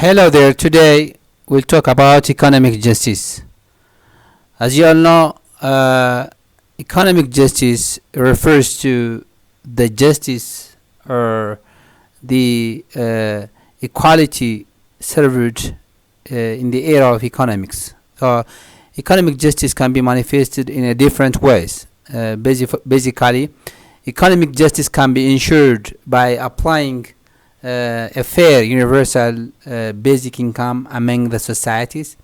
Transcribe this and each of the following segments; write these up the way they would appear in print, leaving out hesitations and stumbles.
Hello there. Today we'll talk about economic justice. As you all know, economic justice refers to the justice or the equality served in the era of economics. Economic justice can be manifested in a different ways. Basically, economic justice can be ensured by applying a fair universal basic income among the societies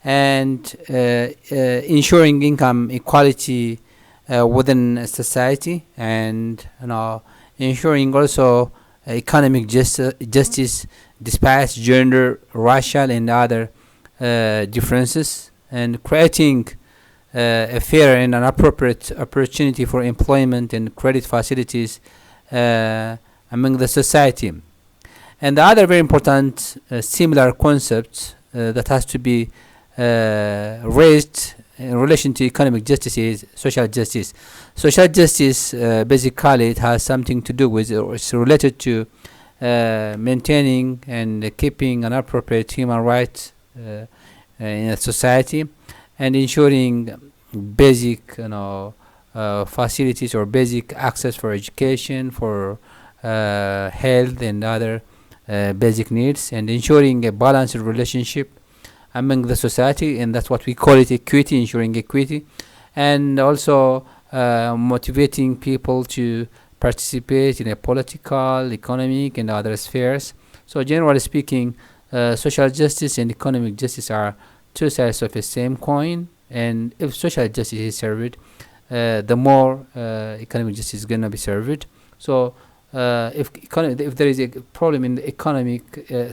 and ensuring income equality within a society, and ensuring also justice despite gender, racial and other differences, and creating a fair and an appropriate opportunity for employment and credit facilities among the society. And the other very important similar concept that has to be raised in relation to economic justice is social justice. Social justice, basically, it has something to do with, or it's related to maintaining and keeping an appropriate human rights in a society, and ensuring basic, facilities or basic access for education, for health and other basic needs, and ensuring a balanced relationship among the society, and that's what we call it equity, ensuring equity, and also motivating people to participate in a political, economic and other spheres. So generally speaking, social justice and economic justice are two sides of the same coin, and if social justice is served, the more economic justice is going to be served. So if there is a problem in the economic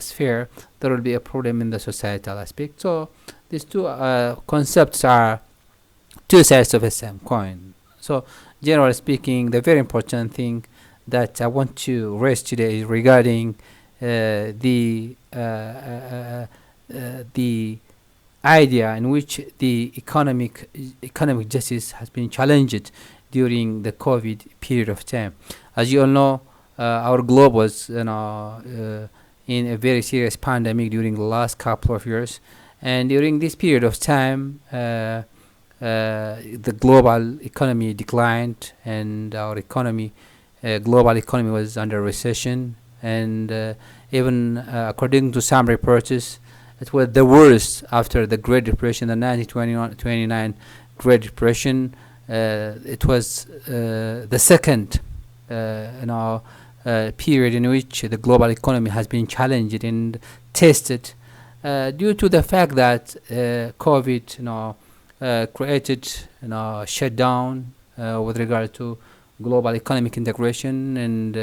sphere, there will be a problem in the societal aspect. So these two concepts are two sides of the same coin. So generally speaking, the very important thing that I want to raise today is regarding the idea in which the economic justice has been challenged during the COVID period of time. As you all know, our globe was in a very serious pandemic during the last couple of years, and during this period of time, the global economy declined, and our global economy was under recession, and even according to some reports, it was the worst after the Great Depression, the 1929 Great Depression. It was the second period in which the global economy has been challenged and tested due to the fact that COVID created shutdown with regard to global economic integration, and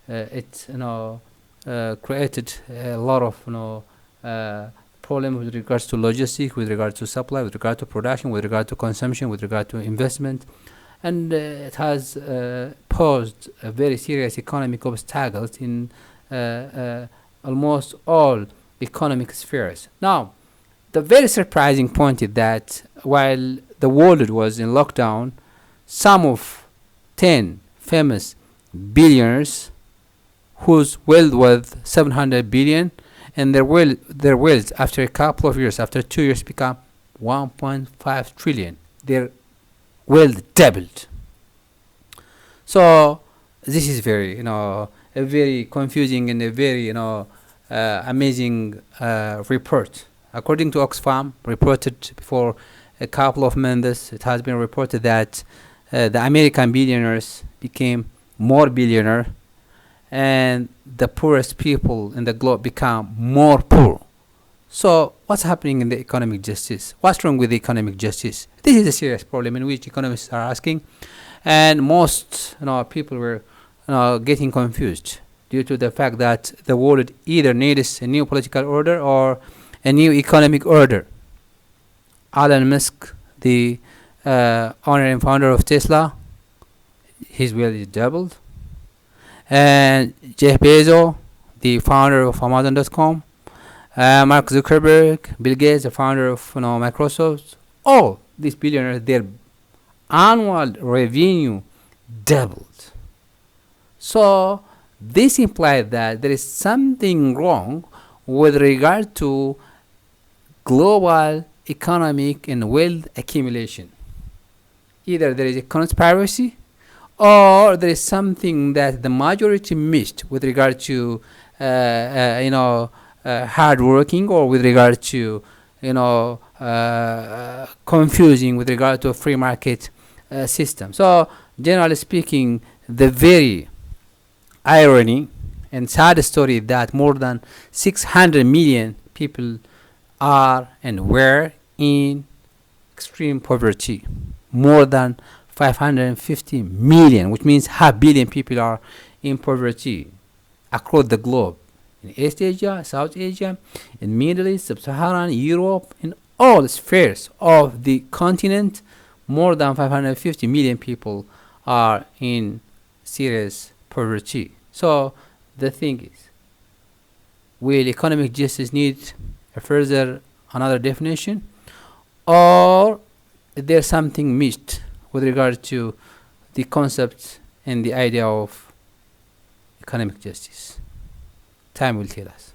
it created a lot of problems with regards to logistics, with regard to supply, with regard to production, with regard to consumption, with regard to investment, and it has posed a very serious economic obstacles in almost all economic spheres. Now, the very surprising point is that while the world was in lockdown, some of 10 famous billionaires whose wealth was 700 billion, and their wealth after a couple of years, after 2 years, become 1.5 trillion. Their wealth doubled. So this is very, a very confusing and a very, amazing report. According to Oxfam, reported before a couple of months, it has been reported that the American billionaires became more billionaire, and the poorest people in the globe become more poor. So what's happening in the economic justice? What's wrong with the economic justice? This is a serious problem in which economists are asking, and most people were getting confused due to the fact that the world either needs a new political order or a new economic order. Elon Musk, the owner and founder of Tesla, his wealth is doubled. And Jeff Bezos, the founder of Amazon.com, Mark Zuckerberg, Bill Gates, the founder of Microsoft, all these billionaires, their annual revenue doubled. So this implies that there is something wrong with regard to global economic and wealth accumulation. Either there is a conspiracy, or there is something that the majority missed with regard to hard working, or with regard to confusing with regard to a free market system. So generally speaking, the very irony and sad story that more than 600 million people are and were in extreme poverty. More than 550 million, which means half billion people are in poverty across the globe. In East Asia, South Asia, in Middle East, Sub-Saharan, Europe, in all spheres of the continent, more than 550 million people are in serious poverty. So the thing is, will economic justice need a further another definition, or is there something missed with regard to the concept and the idea of economic justice? Time will tell us.